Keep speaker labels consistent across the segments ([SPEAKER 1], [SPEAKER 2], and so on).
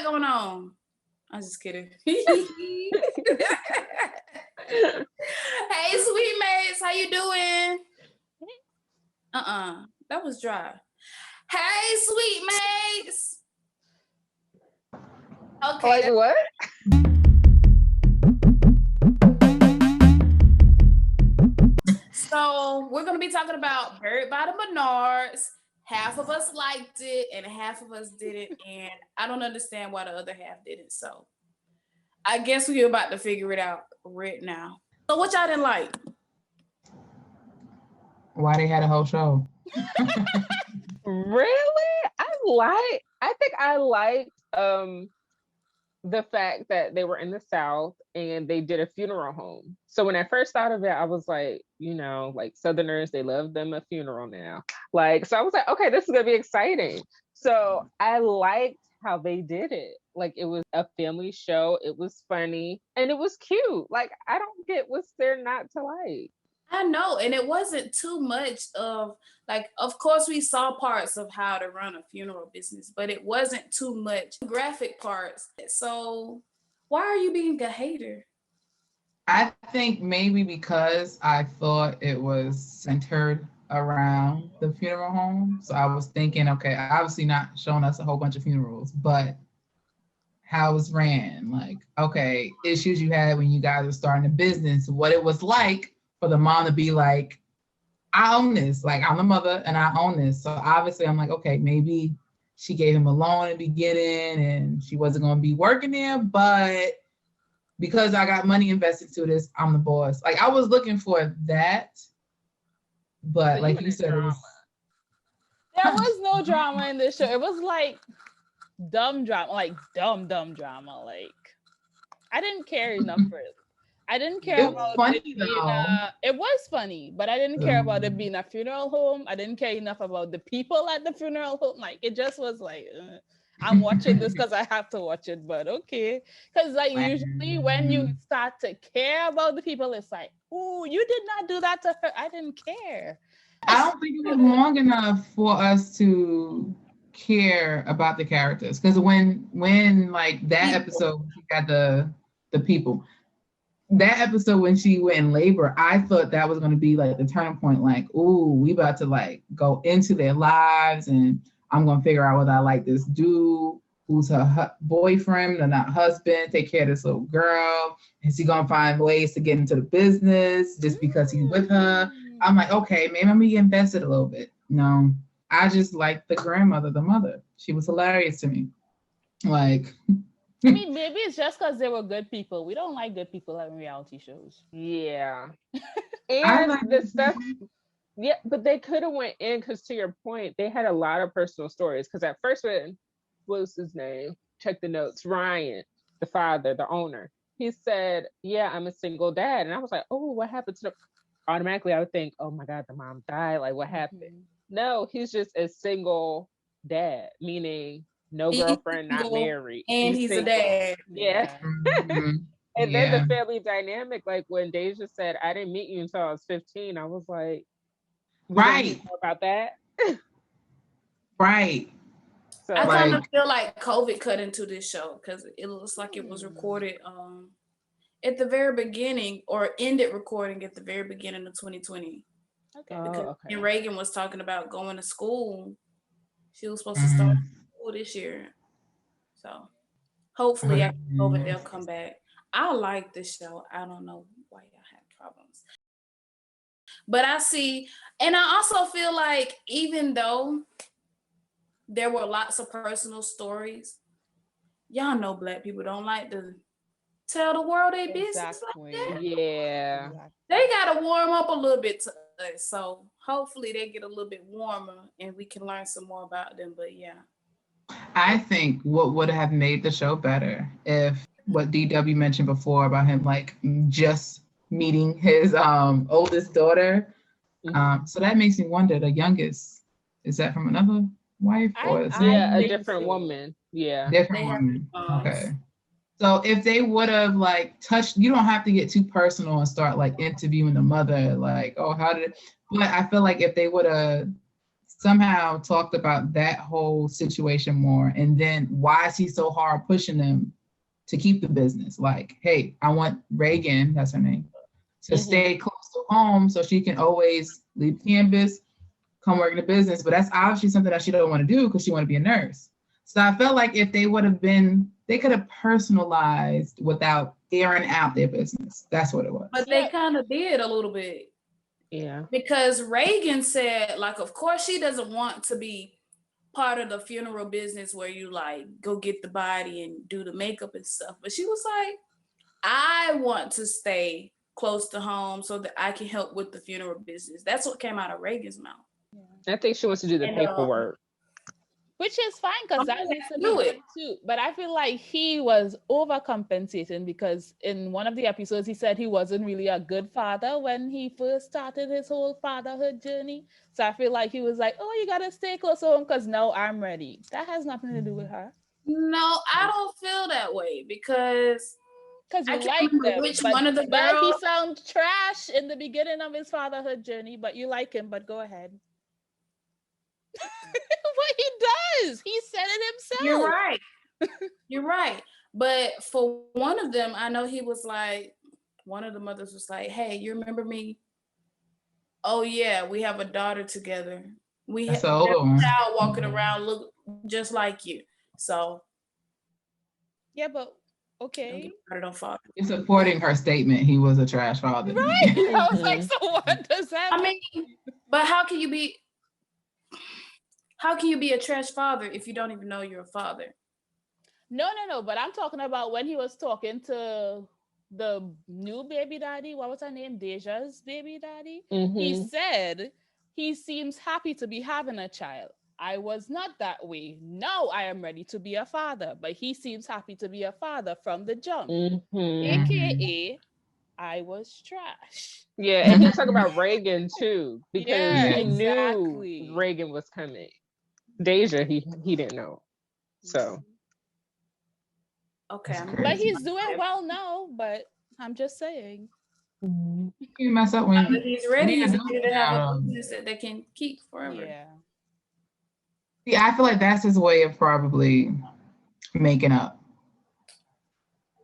[SPEAKER 1] got going on? I'm just kidding. Hey, sweet mates, how you doing? That was dry. Hey, sweet mates. Okay.
[SPEAKER 2] Like what?
[SPEAKER 1] So we're gonna be talking about Buried by the Menards. Half of us liked it and half of us didn't, and I don't understand why the other half didn't. So I guess we're about to figure it out right now. So what y'all didn't like?
[SPEAKER 3] Why they had a whole show?
[SPEAKER 2] Really? I think I liked the fact that they were in the South and they did a funeral home. So when I first thought of it, I was like, like Southerners, they love them a funeral now. So I was like, okay, this is gonna be exciting. So I liked how they did it. Like, it was a family show, it was funny, and it was cute. Like, I don't get what's there not to like.
[SPEAKER 1] I know, and it wasn't too much of, like, of course we saw parts of how to run a funeral business, but it wasn't too much graphic parts. So why are you being a hater?
[SPEAKER 3] I think maybe because I thought it was centered around the funeral home. So I was thinking, okay, obviously not showing us a whole bunch of funerals, but how it was ran, like, okay, issues you had when you guys were starting a business, what it was like for the mom to be like, I own this, like, I'm the mother and I own this. So obviously I'm like, okay, maybe she gave him a loan in the beginning and she wasn't going to be working there, but because I got money invested to this, I'm the boss. Like, I was looking for that, but like you said, it was...
[SPEAKER 4] There was no drama in this show. It was like dumb drama, like dumb drama. Like, I didn't care enough for it. I didn't care about
[SPEAKER 3] funny,
[SPEAKER 4] it being it was funny, but I didn't care about it being a funeral home. I didn't care enough about the people at the funeral home. Like, it just was like, I'm watching this because I have to watch it, but okay. Because like usually when you start to care about the people, it's like, oh, you did not do that to her. I didn't care.
[SPEAKER 3] I don't think it was long enough for us to care about the characters. Because when like that episode, she got the people. That episode when she went in labor, I thought that was going to be like the turning point. Like, ooh, we about to like go into their lives, and I'm going to figure out whether I like this dude who's her boyfriend or not husband. Take care of this little girl. Is he going to find ways to get into the business just because he's with her? I'm like, okay, maybe I'm going to get invested a little bit. No, I just like the grandmother, the mother. She was hilarious to me. Like...
[SPEAKER 4] I mean, maybe it's just because they were good people. We don't like good people in reality shows.
[SPEAKER 2] Yeah. And the stuff, yeah, but they could have went in, because to your point, they had a lot of personal stories. Because at first, what was his name? Check the notes. Ryan, the father, the owner, he said, yeah, I'm a single dad. And I was like, oh, what happened to the... Automatically, I would think, oh my God, the mom died. Like, what happened? No, he's just a single dad, meaning... no girlfriend, not married.
[SPEAKER 1] And he's a dad.
[SPEAKER 2] Yeah.
[SPEAKER 3] Mm-hmm.
[SPEAKER 2] And then the family dynamic, like when Deja said, I didn't meet you until I was 15, I was like,
[SPEAKER 3] right.
[SPEAKER 2] More about that?
[SPEAKER 3] Right.
[SPEAKER 1] So I kind of feel like COVID cut into this show, because it looks like it was recorded at the very beginning, or ended recording at the very beginning of 2020. Okay. Because when Reagan was talking about going to school, she was supposed to start this year. So hopefully after COVID they'll come back. I like this show. I don't know why y'all have problems. But I see, and I also feel like even though there were lots of personal stories, y'all know Black people don't like to tell the world their business like that.
[SPEAKER 2] Yeah.
[SPEAKER 1] They gotta warm up a little bit to us. So hopefully they get a little bit warmer and we can learn some more about them. But yeah.
[SPEAKER 3] I think what would have made the show better if what DW mentioned before about him like just meeting his oldest daughter. So that makes me wonder, the youngest, is that from another wife or is
[SPEAKER 2] a different woman? Yeah.
[SPEAKER 3] Different woman. Okay. So if they would have like touched, you don't have to get too personal and start like interviewing the mother, like, oh, how did it? But I feel like if they would have somehow talked about that whole situation more. And then why is he so hard pushing them to keep the business? Like, hey, I want Reagan, that's her name, to stay close to home so she can always leave campus, come work in the business. But that's obviously something that she don't want to do because she want to be a nurse. So I felt like if they would have been, they could have personalized without airing out their business. That's what it was.
[SPEAKER 1] But they kind of did a little bit.
[SPEAKER 2] Yeah.
[SPEAKER 1] Because Reagan said, like, of course she doesn't want to be part of the funeral business where you like go get the body and do the makeup and stuff. But she was like, I want to stay close to home so that I can help with the funeral business. That's what came out of Reagan's mouth.
[SPEAKER 2] I think she wants to do the paperwork.
[SPEAKER 4] Which is fine because that needs to do it too. But I feel like he was overcompensating because in one of the episodes he said he wasn't really a good father when he first started his whole fatherhood journey. So I feel like he was like, "Oh, you gotta stay close to home because now I'm ready." That has nothing to do with her.
[SPEAKER 1] No, I don't feel that way because
[SPEAKER 4] you like them. Which one of the girls? He sounds trash in the beginning of his fatherhood journey, but you like him. But go ahead. What he does, he said it himself.
[SPEAKER 1] You're right. You're right. But for one of them, I know he was like, one of the mothers was like, "Hey, you remember me? Oh yeah, we have a daughter together. We have a child walking around look just like you." So
[SPEAKER 4] yeah, but okay.
[SPEAKER 3] You're supporting her statement. He was a trash father.
[SPEAKER 4] Right. I was like, so what does that mean?
[SPEAKER 1] I mean, but how can you be a trash father if you don't even know you're a father?
[SPEAKER 4] No. But I'm talking about when he was talking to the new baby daddy. What was her name? Deja's baby daddy. He said he seems happy to be having a child. I was not that way. Now I am ready to be a father. But he seems happy to be a father from the jump. AKA, I was trash.
[SPEAKER 2] Yeah, and he's talking about Reagan too because he knew Reagan was coming. Deja, he didn't know. So
[SPEAKER 1] okay,
[SPEAKER 4] but he's doing well now. But I'm just saying,
[SPEAKER 3] you mess up when
[SPEAKER 1] he's ready. He's ready to have a business that they can keep forever.
[SPEAKER 4] Yeah.
[SPEAKER 3] Yeah, I feel like that's his way of probably making up.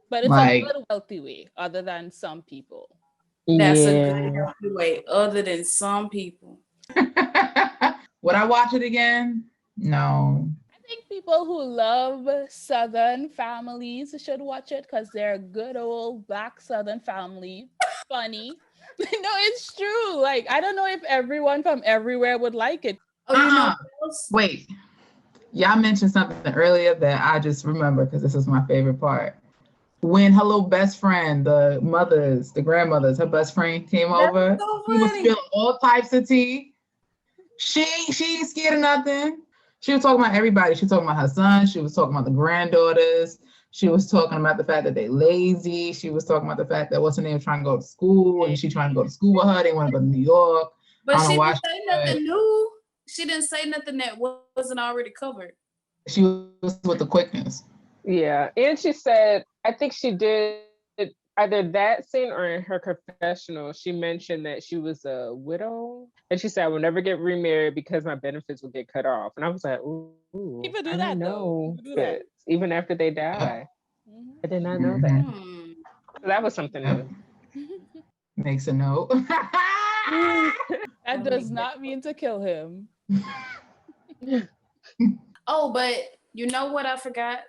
[SPEAKER 4] But it's like, a good wealthy way, other than some people.
[SPEAKER 1] That's a good healthy way, other than some people.
[SPEAKER 3] Would I watch it again? No.
[SPEAKER 4] I think people who love Southern families should watch it because they're a good old Black Southern family. Funny. No, it's true. Like, I don't know if everyone from everywhere would like it.
[SPEAKER 3] Wait. Y'all mentioned something earlier that I just remember because this is my favorite part. When her little best friend, the grandmothers, her best friend came over, he was spilling all types of tea. She ain't scared of nothing. She was talking about everybody. She was talking about her son. She was talking about the granddaughters. She was talking about the fact that they lazy. She was talking about the fact that what's her name trying to go to school and she trying to go to school with her. They want to go to New York.
[SPEAKER 1] But she didn't say nothing new. She didn't say nothing that wasn't already covered.
[SPEAKER 3] She was with the quickness.
[SPEAKER 2] Yeah, and she said, I think she did either that scene or in her confessional, she mentioned that she was a widow. And she said, I will never get remarried because my benefits will get cut off. And I was like, ooh,
[SPEAKER 4] people do that though.
[SPEAKER 2] Even after they die. I did not know that. So that was something new.
[SPEAKER 3] Makes a note.
[SPEAKER 4] That does not mean to kill him.
[SPEAKER 1] Oh, but you know what I forgot?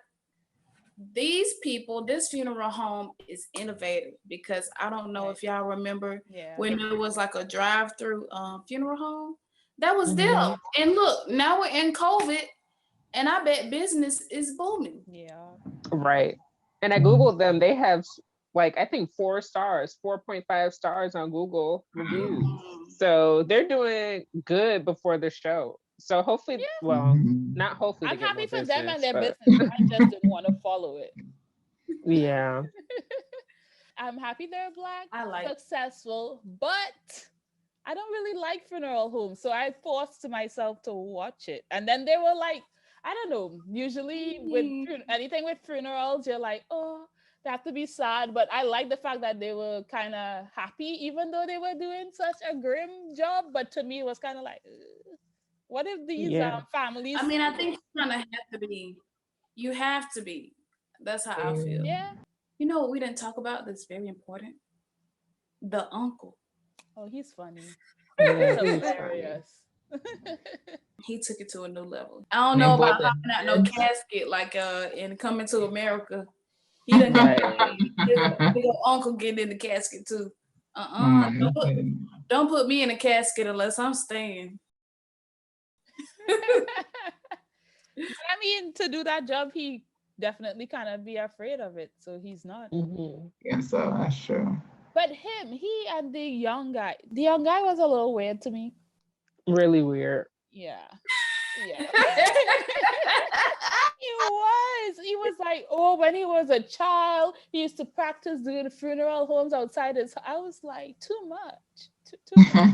[SPEAKER 1] These people, this funeral home is innovative because I don't know if y'all remember when there was like a drive-through funeral home. That was them. And look, now we're in COVID and I bet business is booming.
[SPEAKER 4] Yeah.
[SPEAKER 2] Right. And I Googled them. They have like, I think 4 stars, 4.5 stars on Google reviews. So they're doing good before the show. So hopefully, well, not hopefully.
[SPEAKER 4] I'm happy for them and their business. I just didn't want to follow it.
[SPEAKER 2] Yeah.
[SPEAKER 4] I'm happy they're Black,
[SPEAKER 1] like
[SPEAKER 4] successful, but I don't really like funeral homes. So I forced myself to watch it. And then they were like, I don't know, usually with anything with funerals, you're like, oh, they have to be sad. But I like the fact that they were kind of happy, even though they were doing such a grim job. But to me, it was kind of like, ugh. What if these families?
[SPEAKER 1] I mean, I think you kind of have to be. You have to be. That's how I feel.
[SPEAKER 4] Yeah.
[SPEAKER 1] You know what we didn't talk about that's very important? The uncle.
[SPEAKER 4] Oh, he's funny.
[SPEAKER 2] Yeah,
[SPEAKER 4] He's
[SPEAKER 2] he's
[SPEAKER 4] hilarious.
[SPEAKER 1] He took it to a new level. I don't know about hopping out no casket like in Coming to America. He done his uncle getting in the casket too. Don't put me in a casket unless I'm staying.
[SPEAKER 4] I mean, to do that job, he definitely kind of be afraid of it, so he's not.
[SPEAKER 3] Yeah, so that's true.
[SPEAKER 4] But he and the young guy was a little weird to me.
[SPEAKER 2] Really weird.
[SPEAKER 4] Yeah. He was like, oh, when he was a child, he used to practice doing funeral homes outside his. I was like, too much. Too much.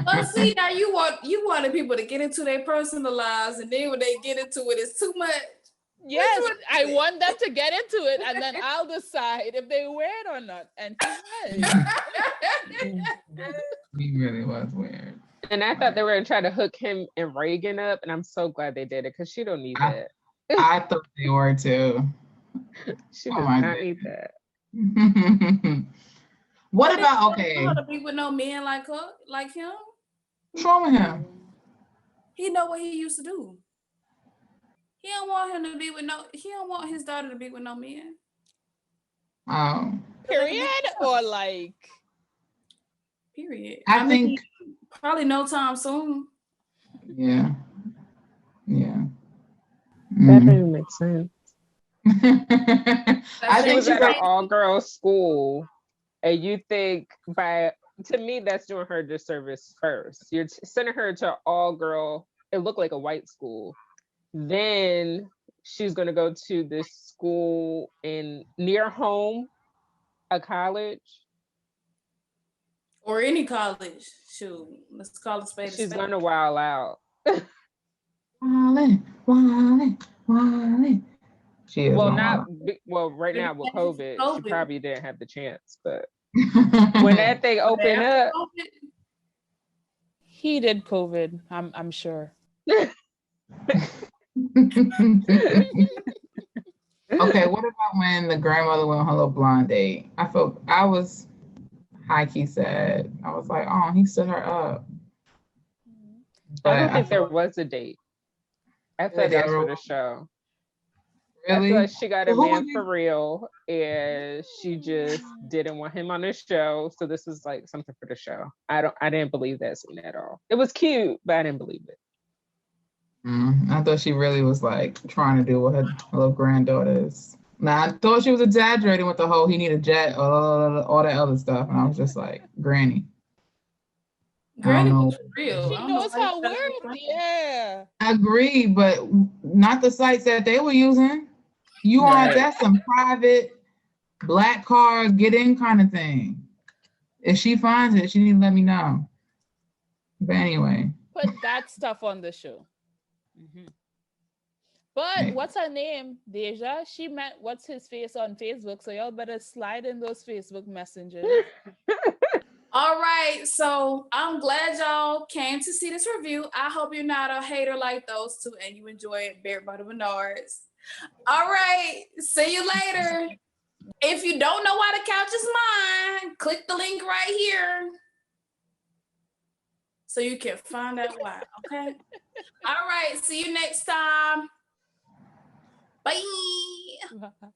[SPEAKER 1] Well, see, now you wanted people to get into their personal lives, and then when they get into it, it's too much.
[SPEAKER 4] Yes, I want them to get into it, and then I'll decide if they wear it or not. And he was.
[SPEAKER 3] He really was weird.
[SPEAKER 2] And I thought they were gonna try to hook him and Reagan up, and I'm so glad they did it because she don't need that.
[SPEAKER 3] I thought they were too.
[SPEAKER 2] She does not need that.
[SPEAKER 3] What about
[SPEAKER 1] to be with no men like him?
[SPEAKER 3] What's wrong with him?
[SPEAKER 1] He know what he used to do. He don't want him to be with no. He don't want his daughter to be with no men.
[SPEAKER 3] Oh.
[SPEAKER 4] Period or like.
[SPEAKER 1] Period.
[SPEAKER 3] I think
[SPEAKER 1] probably no time soon.
[SPEAKER 3] Yeah.
[SPEAKER 2] That doesn't make sense.
[SPEAKER 3] I think
[SPEAKER 2] she's at an all-girls school, and you think to me that's doing her disservice first. You're sending her to all-girl. It looked like a white school. Then she's gonna go to this school near home, a college.
[SPEAKER 1] Or any college. Shoot, let's call it spade.
[SPEAKER 2] She's gonna wild out.
[SPEAKER 3] Wildin'. She is
[SPEAKER 2] right now with COVID, she probably didn't have the chance. But when that thing opened up,
[SPEAKER 4] he did COVID. I'm sure.
[SPEAKER 3] Okay, what about when the grandmother went on her little blind date? I was high key sad. I was like, oh, he stood her up.
[SPEAKER 2] But I don't think there was a date. I thought that was for the show. Really? I feel like she got a man for real, and she just didn't want him on the show. So this is like something for the show. I didn't believe that scene at all. It was cute, but I didn't believe it.
[SPEAKER 3] I thought she really was like trying to do what her little granddaughter is. Now I thought she was exaggerating with the whole he need a jet or all that other stuff, and I was just like, Granny.
[SPEAKER 1] Granny was real.
[SPEAKER 4] She knows how it works. Yeah.
[SPEAKER 3] I agree, but not the sites that they were using. You want that's some private black card get in kind of thing. If she finds it, she need to let me know. But anyway.
[SPEAKER 4] Put that stuff on the show. But what's her name? Deja. She met what's his face on Facebook. So y'all better slide in those Facebook messengers.
[SPEAKER 1] All right, so I'm glad y'all came to see this review. I hope you're not a hater like those two and you enjoy it. Buried by the Menards. All right, see you later. If you don't know why the couch is mine, click the link right here so you can find out why, okay? All right, see you next time. Bye.
[SPEAKER 4] Bye.